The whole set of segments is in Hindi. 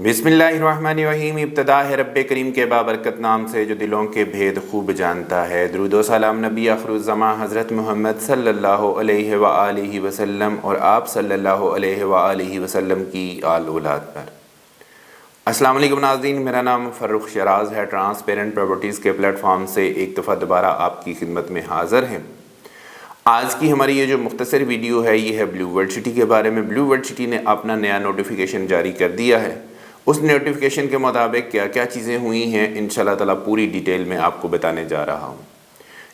बिस्मिल्लाहिर्रहमानिर्रहीम। इब्तिदा है रब्बे करीम के बाबरकत नाम से जो दिलों के भेद खूब जानता है। दुरूद व सलाम नबी आखिरुज़्ज़मा हज़रत मोहम्मद सल्लल्लाहु अलैहि व आलिहि वसल्लम और आप सल्लल्लाहु अलैहि व आलिहि वसल्लम की आल औलाद पर। अस्सलाम वालेकुम नाज़रीन, मेरा नाम फ़र्रुख शराज है। ट्रांसपेरेंट प्रॉपर्टीज़ के प्लेटफॉर्म से एक दफ़ा दोबारा आपकी खिदमत में हाज़िर हैं। आज की हमारी ये जो मुख्तसर वीडियो है ये है ब्लू वर्ल्ड सिटी के बारे में। ब्लू वर्ल्ड सिटी ने अपना नया नोटिफिकेशन जारी कर दिया है। उस नोटिफिकेशन के मुताबिक क्या क्या चीज़ें हुई हैं इंशाल्लाह ताला पूरी डिटेल में आपको बताने जा रहा हूँ।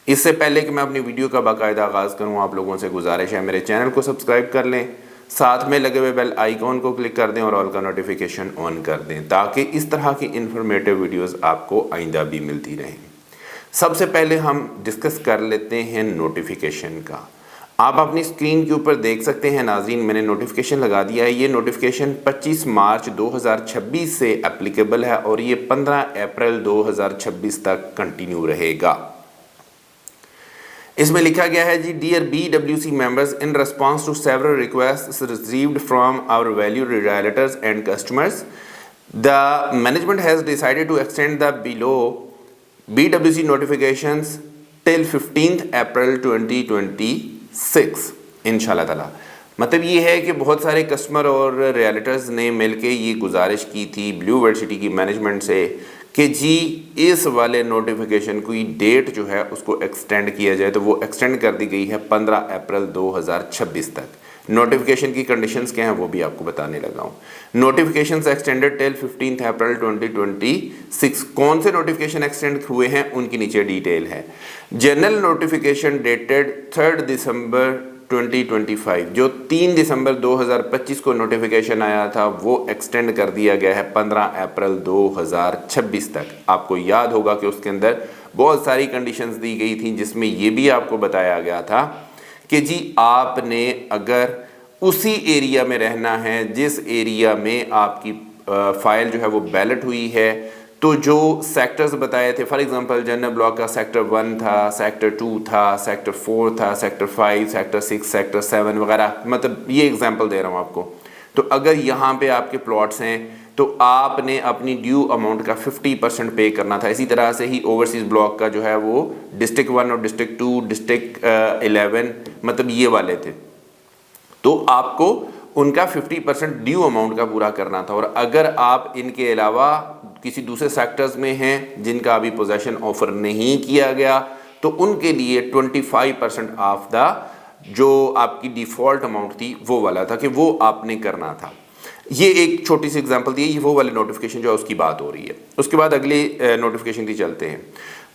इससे पहले कि मैं अपनी वीडियो का बाकायदा आगाज़ करूँ, आप लोगों से गुजारिश है मेरे चैनल को सब्सक्राइब कर लें, साथ में लगे हुए बेल आइकॉन को क्लिक कर दें और ऑल का नोटिफिकेशन ऑन कर दें ताकि इस तरह की इंफॉर्मेटिव वीडियोज़ आपको आइंदा भी मिलती रहें। सबसे पहले हम डिस्कस कर लेते हैं नोटिफिकेशन का। आप अपनी स्क्रीन के ऊपर देख सकते हैं नाज़रीन, मैंने नोटिफिकेशन लगा दिया है। ये नोटिफिकेशन 25 मार्च 2026 से एप्लीकेबल है और ये 15 अप्रैल 2026 तक कंटिन्यू रहेगा। इसमें लिखा गया है जी, dear BWC members, in response to several requests received from our valued realtors and customers, the management has decided to extend the below BWC notifications till 15th April 2026 इंशाल्लाह ताला। मतलब ये है कि बहुत सारे कस्टमर और रियल्टर्स ने मिलके ये गुजारिश की थी ब्लू वर्ल्ड सिटी की मैनेजमेंट से कि जी इस वाले नोटिफिकेशन की डेट जो है उसको एक्सटेंड किया जाए। तो वो एक्सटेंड कर दी गई है 15 अप्रैल 2026 तक। नोटिफिकेशन की कंडीशंस क्या हैं वो भी आपको बताने लगा हूँ। नोटिफिकेशंस एक्सटेंडेड टिल 15 अप्रैल 2026। कौन से नोटिफिकेशन एक्सटेंड हुए हैं उनकी नीचे डिटेल है। जनरल नोटिफिकेशन डेटेड 3 दिसंबर 2025, जो 3 दिसंबर 2025 को नोटिफिकेशन आया था वो एक्सटेंड कर दिया गया है 15 अप्रैल 2026 तक। आपको याद होगा कि उसके अंदर बहुत सारी कंडीशंस दी गई थी जिसमें ये भी आपको बताया गया था कि जी आपने अगर उसी एरिया में रहना है जिस एरिया में आपकी फाइल जो है वो बैलेट हुई है, तो जो सेक्टर्स बताए थे, फॉर एग्जांपल जनरल ब्लॉक का सेक्टर 1 था, सेक्टर 2 था, सेक्टर 4 था, सेक्टर 5, सेक्टर 6, सेक्टर 7 वगैरह, मतलब ये एग्जांपल दे रहा हूँ आपको। तो अगर यहाँ पे आपके प्लॉट्स हैं तो आपने अपनी ड्यू अमाउंट का 50% पे करना था। इसी तरह से ही ओवरसीज़ ब्लॉक का जो है वो डिस्ट्रिक्ट 1 और डिस्ट्रिक्ट 2, डिस्ट्रिक्ट 11 मतलब ये वाले थे, तो आपको उनका 50% ड्यू अमाउंट का पूरा करना था। और अगर आप इनके अलावा किसी दूसरे सेक्टर्स में हैं जिनका अभी पोजेशन ऑफर नहीं किया गया तो उनके लिए 25% ऑफ द जो आपकी डिफ़ॉल्ट अमाउंट थी वो वाला था कि वो आपने करना था। ये एक छोटी सी एग्जांपल दी है, ये वो वाले नोटिफिकेशन जो है उसकी बात हो रही है। उसके बाद अगले नोटिफिकेशन की चलते हैं।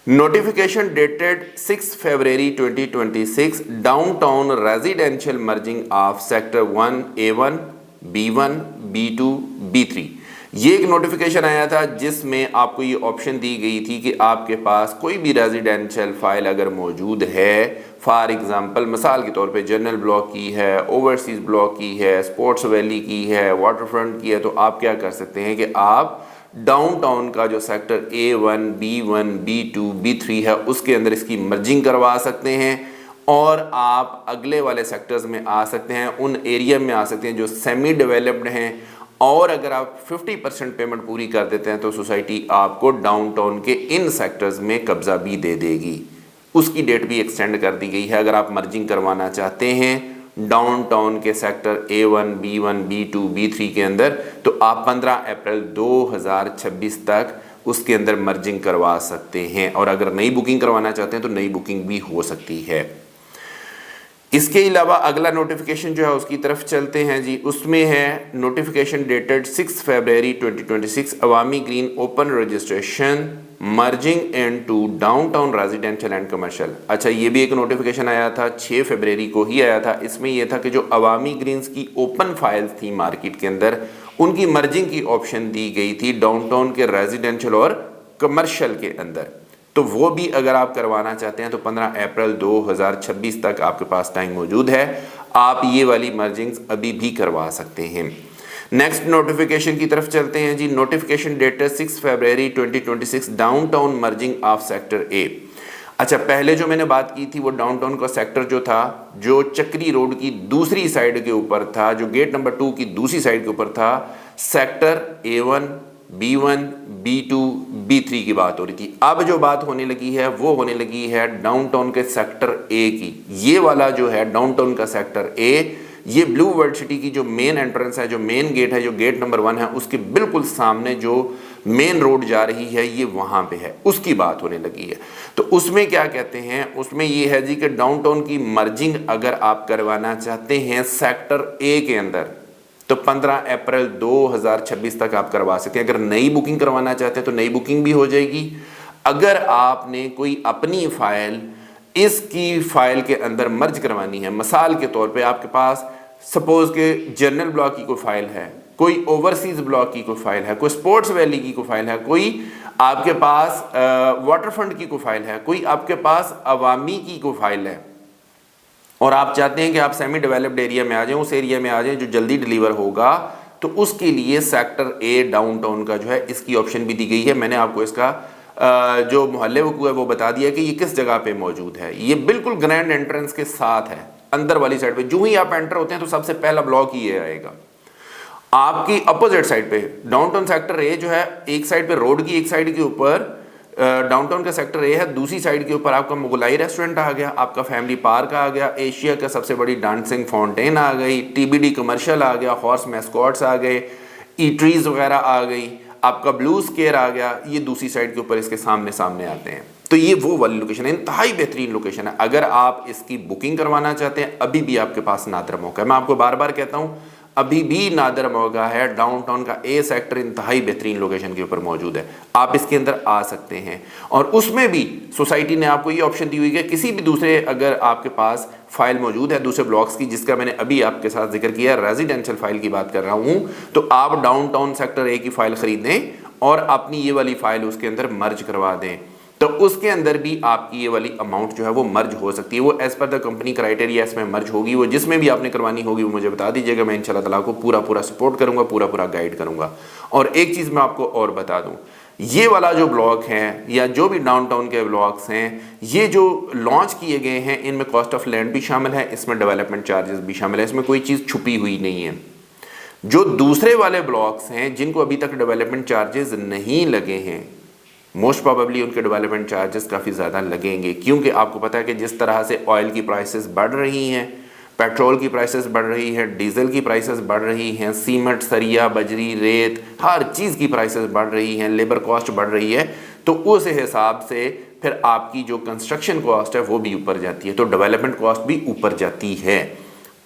Notification dated 6 February 2026, downtown residential merging of sector 1 A1 B1 B2 B3। ये एक नोटिफिकेशन आया था जिसमें आपको ये ऑप्शन दी गई थी कि आपके पास कोई भी रेजिडेंशियल फाइल अगर मौजूद है, फॉर एग्जांपल मिसाल के तौर पे जनरल ब्लॉक की है, ओवरसीज़ ब्लॉक की है, स्पोर्ट्स वैली की है, वाटर फ्रंट की है, तो आप क्या कर सकते हैं कि आप डाउनटाउन का जो sector A1 B1 B2 B3 है उसके अंदर इसकी मर्जिंग करवा सकते हैं और आप अगले वाले सेक्टर्स में आ सकते हैं, उन एरिया में आ सकते हैं जो सेमी डेवलप्ड हैं। और अगर आप 50% पेमेंट पूरी कर देते हैं तो सोसाइटी आपको डाउनटाउन के इन सेक्टर्स में कब्जा भी दे देगी। उसकी डेट भी एक्सटेंड कर दी गई है। अगर आप मर्जिंग करवाना चाहते हैं डाउनटाउन के sector A1 B1 B2 B3 के अंदर तो आप 15 अप्रैल 2026 तक उसके अंदर मर्जिंग करवा सकते हैं। और अगर नई बुकिंग करवाना चाहते हैं तो नई बुकिंग भी हो सकती है। इसके अलावा अगला नोटिफिकेशन जो है उसकी तरफ चलते हैं जी। उसमें है notification dated 6 February 2026, Awami green open registration merging into downtown residential and commercial. अच्छा, ये भी एक नोटिफिकेशन आया था 6 फरवरी को ही आया था। इसमें यह था कि जो अवामी ग्रीन्स की ओपन फाइल्स थी मार्केट के अंदर उनकी मर्जिंग की ऑप्शन दी गई थी डाउनटाउन के रेजिडेंशियल और कमर्शियल के अंदर। तो वो भी अगर आप करवाना चाहते हैं तो 15 अप्रैल 2026 तक आपके पास टाइम मौजूद है। आप ये वाली मर्जिंग्स अभी भी करवा सकते हैं। नेक्स्ट नोटिफिकेशन की तरफ चलते हैं जी। Notification dated 6 February 2026, downtown merging of sector A। अच्छा, पहले जो मैंने बात की थी वो डाउनटाउन का सेक्टर जो था जो चक्री रोड की दूसरी साइड के ऊपर था, जो गेट नंबर 2 की दूसरी साइड के ऊपर था, sector A1, B1, B2, B3 की बात हो रही थी। अब जो बात होने लगी है वो होने लगी है डाउनटाउन के सेक्टर A की। ये वाला जो है डाउनटाउन का सेक्टर A, ये ब्लू वर्ल्ड सिटी की जो मेन एंट्रेंस है, जो मेन गेट है, जो गेट नंबर 1 है, उसके बिल्कुल सामने जो मेन रोड जा रही है ये वहां पे है, उसकी बात होने लगी है। तो उसमें क्या कहते हैं, उसमें ये है जी कि डाउनटाउन की मर्जिंग अगर आप करवाना चाहते हैं सेक्टर A के अंदर तो 15 अप्रैल 2026 तक आप करवा सकते हैं। अगर नई बुकिंग करवाना चाहते हैं तो नई बुकिंग भी हो जाएगी। अगर आपने कोई अपनी फाइल इसकी फाइल के अंदर मर्ज करवानी है, मिसाल के तौर पे आपके पास सपोज के जनरल ब्लॉक की कोई फाइल है, कोई ओवरसीज ब्लॉक की कोई फाइल है, कोई स्पोर्ट्स वैली की कोई फाइल है, कोई आपके पास वाटरफ्रंट की कोई फाइल है, कोई आपके पास अवामी की कोई फाइल है और आप चाहते हैं कि आप सेमी डेवलप्ड एरिया में आ जाएं, उस एरिया में आ जाएं जो जल्दी डिलीवर होगा, तो उसके लिए सेक्टर A डाउनटाउन का जो है इसकी ऑप्शन भी दी गई है। मैंने आपको इसका जो मोहल्ले वकूअ है वो बता दिया कि ये किस जगह पे मौजूद है। ये बिल्कुल ग्रैंड एंट्रेंस के साथ है, अंदर वाली साइड पे। जो ही आप एंटर होते हैं तो सबसे पहला ब्लॉक ही ये आएगा। आपकी अपोजिट साइड पे डाउनटाउन सेक्टर A जो है, एक साइड पे रोड की, एक साइड के ऊपर डाउनटाउन का सेक्टर A है, दूसरी साइड के ऊपर आपका मुगलाई रेस्टोरेंट आ गया, आपका फैमिली पार्क आ गया, एशिया का सबसे बड़ी डांसिंग फाउंटेन आ गई, TBD कमर्शियल आ गया, हॉर्स मैस्कॉट्स आ गए, ईटरीज वगैरह आ गई, आपका ब्लू स्केयर आ गया। ये दूसरी साइड के ऊपर इसके सामने सामने आते हैं। तो ये वो वाली लोकेशन है, इंतहाई बेहतरीन लोकेशन है। अगर आप इसकी बुकिंग करवाना चाहते हैं अभी भी आपके पास नादर मौका है। मैं आपको बार बार कहता हूँ अभी भी नादर मौका है। डाउनटाउन का A सेक्टर इंतहाई बेहतरीन लोकेशन के ऊपर मौजूद है, आप इसके अंदर आ सकते हैं। और उसमें भी सोसाइटी ने आपको ये ऑप्शन दी हुई है, किसी भी दूसरे अगर आपके पास फाइल मौजूद है दूसरे ब्लॉक्स की, जिसका मैंने अभी आपके साथ जिक्र किया, रेजिडेंशियल फाइल की बात कर रहा हूं, तो आप डाउनटाउन सेक्टर A की फाइल खरीदें और अपनी ये वाली फाइल उसके अंदर मर्ज करवा दें, तो उसके अंदर भी आपकी ये वाली अमाउंट जो है वो मर्ज हो सकती है। वो as per the company criteria इसमें मर्ज होगी। वो जिसमें भी आपने करवानी होगी वो मुझे बता दीजिएगा, मैं इंशाल्लाह ताला को पूरा सपोर्ट करूंगा, पूरा गाइड करूंगा। और एक चीज़ मैं आपको और बता दूं, ये वाला जो ब्लॉक है या जो भी डाउनटाउन के ब्लॉक्स हैं, ये जो लॉन्च किए गए हैं, इनमें कॉस्ट ऑफ लैंड भी शामिल है, इसमें डेवलपमेंट चार्जेस भी शामिल है, इसमें कोई चीज़ छुपी हुई नहीं है। जो दूसरे वाले ब्लॉक्स हैं जिनको अभी तक डेवलपमेंट चार्जेस नहीं लगे हैं, मोस्ट प्रोबेबली उनके डेवलपमेंट चार्जेस काफ़ी ज़्यादा लगेंगे, क्योंकि आपको पता है कि जिस तरह से ऑयल की प्राइसेस बढ़ रही हैं, पेट्रोल की प्राइसेस बढ़ रही है, डीजल की प्राइसेस बढ़ रही हैं, सीमेंट, सरिया, बजरी, रेत, हर चीज़ की प्राइसेस बढ़ रही हैं, लेबर कॉस्ट बढ़ रही है, तो उस हिसाब से फिर आपकी जो कंस्ट्रक्शन कॉस्ट है वो भी ऊपर जाती है, तो डेवलपमेंट कॉस्ट भी ऊपर जाती है।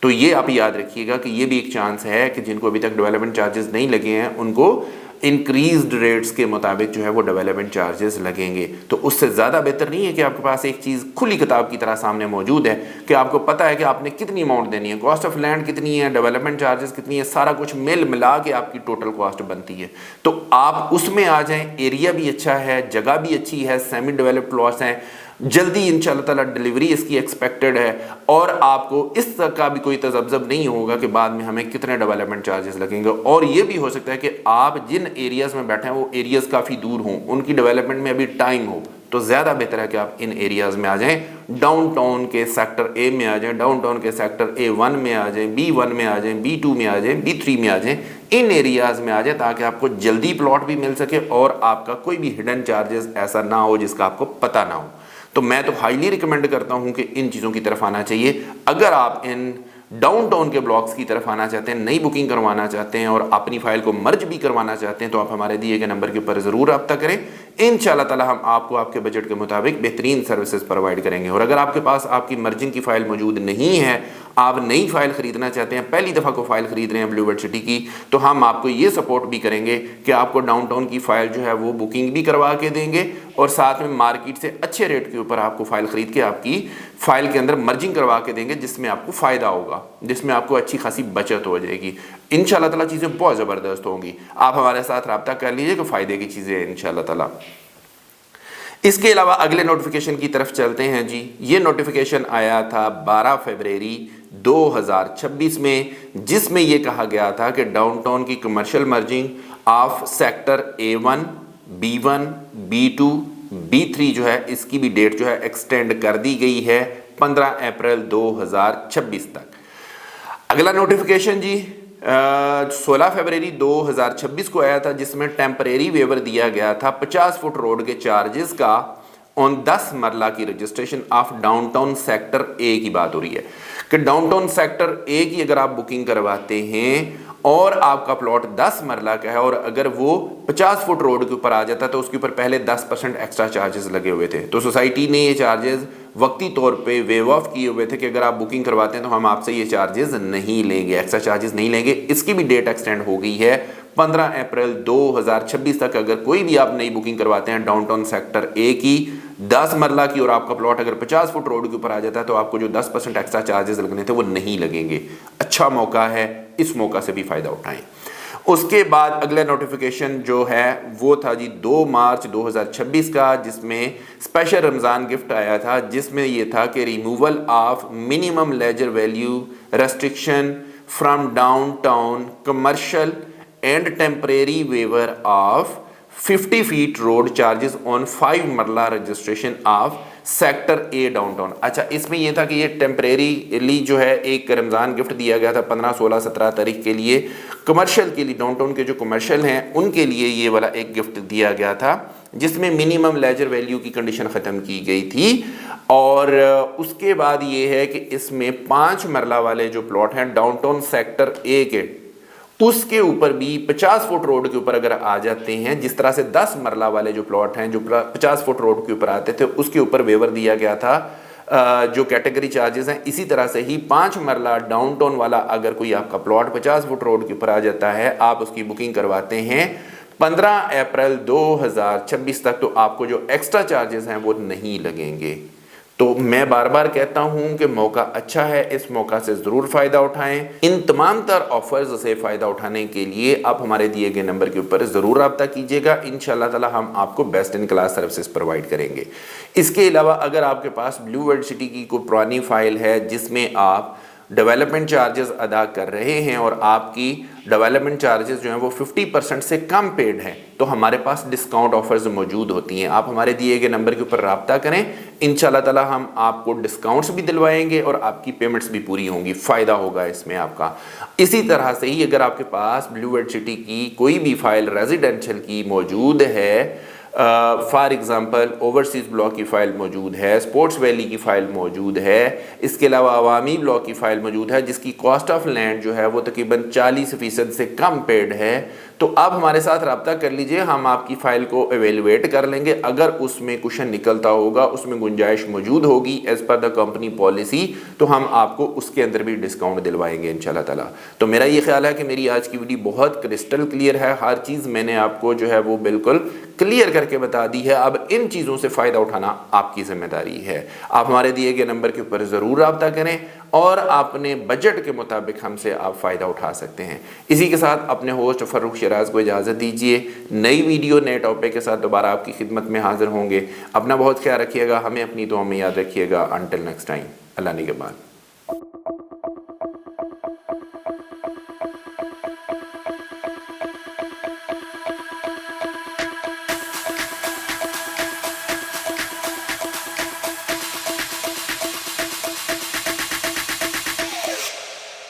तो ये आप याद रखिएगा कि ये भी एक चांस है कि जिनको अभी तक डेवलपमेंट चार्जेस नहीं लगे हैं उनको इंक्रीज्ड रेट्स के मुताबिक जो है वो डेवलपमेंट चार्जेस लगेंगे। तो उससे ज़्यादा बेहतर नहीं है कि आपके पास एक चीज़ खुली किताब की तरह सामने मौजूद है कि आपको पता है कि आपने कितनी अमाउंट देनी है, कॉस्ट ऑफ लैंड कितनी है, डेवलपमेंट चार्जेस कितनी है, सारा कुछ मिल मिला के आपकी टोटल कॉस्ट बनती है। तो आप उसमें आ जाएं, एरिया भी अच्छा है, जगह भी अच्छी है, सेमी डेवलप्ड प्लॉट्स हैं, जल्दी इंशाल्लाह ताला डिलीवरी इसकी एक्सपेक्टेड है, और आपको इस तक का भी कोई तजब्जब नहीं होगा कि बाद में हमें कितने डेवलपमेंट चार्जेस लगेंगे। और ये भी हो सकता है कि आप जिन एरियाज़ में बैठे हैं वो एरियाज़ काफ़ी दूर हों, उनकी डेवलपमेंट में अभी टाइम हो, तो ज़्यादा बेहतर है कि आप इन एरियाज़ में आ जाएं, डाउनटाउन के सेक्टर A में आ जाएं, डाउनटाउन के सेक्टर A1 में आ जाएं, B1 में आ जाएं, B2 में आ जाएं, B3 में आ जाएं, इन एरियाज़ में आ जाएं, ताकि आपको जल्दी प्लॉट भी मिल सके और आपका कोई भी हिडन चार्जेस ऐसा ना हो जिसका आपको पता ना हो। तो मैं तो हाईली रिकमेंड करता हूं कि इन चीज़ों की तरफ आना चाहिए। अगर आप इन डाउनटाउन के ब्लॉक्स की तरफ आना चाहते हैं, नई बुकिंग करवाना चाहते हैं और अपनी फाइल को मर्ज भी करवाना चाहते हैं, तो आप हमारे दिए गए नंबर के ऊपर ज़रूर रब्ता करें। इंशाल्लाह ताला हम आपको आपके बजट के मुताबिक बेहतरीन सर्विसेज प्रोवाइड करेंगे। और अगर आपके पास आपकी मर्जिंग की फ़ाइल मौजूद नहीं है, आप नई फाइल ख़रीदना चाहते हैं, पहली दफ़ा को फाइल ख़रीद रहे हैं ब्लू वर्ल्ड सिटी की, तो हम आपको ये सपोर्ट भी करेंगे कि आपको डाउनटाउन की फ़ाइल जो है वो बुकिंग भी करवा के देंगे और साथ में मार्केट से अच्छे रेट के ऊपर आपको फ़ाइल ख़रीद के आपकी फ़ाइल के अंदर मर्जिंग करवा के देंगे, जिसमें आपको फ़ायदा होगा, जिसमें आपको अच्छी खासी बचत हो जाएगी। इंशाल्लाह ताला चीज़ें बहुत ज़बरदस्त होंगी। आप हमारे साथ रब्ता कर लीजिए कि फ़ायदे की चीज़ें हैं इंशाल्लाह ताला। इसके अलावा अगले नोटिफिकेशन की तरफ चलते हैं जी। ये नोटिफिकेशन आया था 12 फरवरी 2026 में, जिसमें ये कहा गया था कि डाउनटाउन की commercial merging of sector A1, B1, B2, B3 जो है इसकी भी डेट जो है एक्सटेंड कर दी गई है 15 अप्रैल 2026 तक। अगला नोटिफिकेशन जी 16 फरवरी 2026 को आया था, जिसमें टेम्परेरी वेवर दिया गया था 50 फुट रोड के चार्जेस का ऑन 10 मरला की registration of downtown sector A की बात हो रही है कि डाउनटाउन सेक्टर ए की अगर आप बुकिंग करवाते हैं और आपका प्लॉट 10 मरला का है और अगर वो 50 फुट रोड के ऊपर आ जाता है तो उसके ऊपर पहले 10% एक्स्ट्रा चार्जेस लगे हुए थे। तो सोसाइटी ने ये चार्जेस वक्ती तौर पे वेव ऑफ किए हुए थे कि अगर आप बुकिंग करवाते हैं तो हम आपसे ये चार्जेस नहीं लेंगे, एक्स्ट्रा चार्जेस नहीं लेंगे। इसकी भी डेट एक्सटेंड हो गई है 15 अप्रैल 2026 तक। अगर कोई भी आप नई बुकिंग करवाते हैं डाउनटाउन सेक्टर ए की 10 मरला की और आपका प्लॉट अगर 50 फुट रोड के ऊपर आ जाता है तो आपको जो 10% एक्स्ट्रा चार्जेस लगने थे वो नहीं लगेंगे। अच्छा मौका है, इस मौका से भी फायदा उठाएं। उसके बाद अगला नोटिफिकेशन जो है वो था जी 2 मार्च 2026 का, जिसमें स्पेशल रमज़ान गिफ्ट आया था, जिसमें ये था कि removal of minimum ledger value restriction from downtown commercial and temporary waiver of 50 feet road charges on 5 marla registration of sector A downtown. अच्छा, इसमें यह था कि ये टेम्परेरीली जो है एक रमज़ान गिफ्ट दिया गया था 15, 16, 17 तारीख के लिए कमर्शियल के लिए, डाउनटाउन के जो कमर्शियल हैं उनके लिए ये वाला एक गिफ्ट दिया गया था, जिसमें मिनिमम लेजर वैल्यू की कंडीशन ख़त्म की गई थी। और उसके बाद ये है कि इसमें 5 मरला वाले जो प्लॉट हैं डाउनटाउन सेक्टर ए के, उसके ऊपर भी 50 फुट रोड के ऊपर अगर आ जाते हैं, जिस तरह से 10 मरला वाले जो प्लॉट हैं जो 50 फुट रोड के ऊपर आते थे उसके ऊपर वेवर दिया गया था जो कैटेगरी चार्जेस हैं, इसी तरह से ही 5 मरला डाउनटाउन वाला अगर कोई आपका प्लॉट 50 फुट रोड के ऊपर आ जाता है, आप उसकी बुकिंग करवाते हैं 15 अप्रैल 2026 तक, तो आपको जो एक्स्ट्रा चार्जेस हैं वो नहीं लगेंगे। तो मैं बार बार कहता हूं कि मौका अच्छा है, इस मौका से ज़रूर फ़ायदा उठाएं। इन तमाम तर ऑफ़र्स से फ़ायदा उठाने के लिए आप हमारे दिए गए नंबर के ऊपर ज़रूर रब्ता कीजिएगा। इंशाअल्लाह ताला हम आपको best in class services provide करेंगे। इसके अलावा अगर आपके पास ब्लू वर्ल्ड सिटी की कोई पुरानी फ़ाइल है जिसमें आप डेवलपमेंट चार्जेस अदा कर रहे हैं और आपकी डेवलपमेंट चार्जेस जो हैं वो 50% से कम पेड हैं, तो हमारे पास डिस्काउंट ऑफर्स मौजूद होती हैं। आप हमारे दिए गए नंबर के ऊपर रब्ता करें, इंशाल्लाह ताला हम आपको डिस्काउंट्स भी दिलवाएंगे और आपकी पेमेंट्स भी पूरी होंगी, फ़ायदा होगा इसमें आपका। इसी तरह से ही अगर आपके पास ब्लू वर्ल्ड सिटी की कोई भी फ़ाइल रेजिडेंशियल की मौजूद है, फॉर एग्ज़ाम्पल ओवरसीज़ ब्लॉक की फ़ाइल मौजूद है, स्पोर्ट्स वैली की फ़ाइल मौजूद है, इसके अलावा अवामी ब्लॉक की फ़ाइल मौजूद है जिसकी कॉस्ट ऑफ लैंड जो है वो तकरीबन 40% से कम पेड है, तो आप हमारे साथ रब्ता कर लीजिए, हम आपकी फ़ाइल को एवेलुएट कर लेंगे। अगर उसमें कुशन निकलता होगा, उसमें गुंजाइश मौजूद होगी as per the company policy, तो हम आपको उसके अंदर भी डिस्काउंट दिलवाएंगे इंशाल्लाह ताला। तो मेरा ये ख्याल है कि मेरी आज की वीडियो बहुत क्रिस्टल क्लियर है, हर चीज़ मैंने आपको जो है वो बिल्कुल क्लियर करके बता दी है। अब इन चीज़ों से फ़ायदा उठाना आपकी जिम्मेदारी है। आप हमारे दिए गए नंबर के ऊपर ज़रूर रब्ता करें और अपने बजट के मुताबिक हमसे आप फ़ायदा उठा सकते हैं। इसी के साथ अपने होस्ट फ़र्रुख शिराज को इजाज़त दीजिए। नई वीडियो नए टॉपिक के साथ दोबारा आपकी खिदमत में हाजिर होंगे। अपना बहुत ख्याल रखिएगा, हमें अपनी दुआ में याद रखिएगा। अंटिल नेक्स्ट टाइम, अल्लाह निगहबान।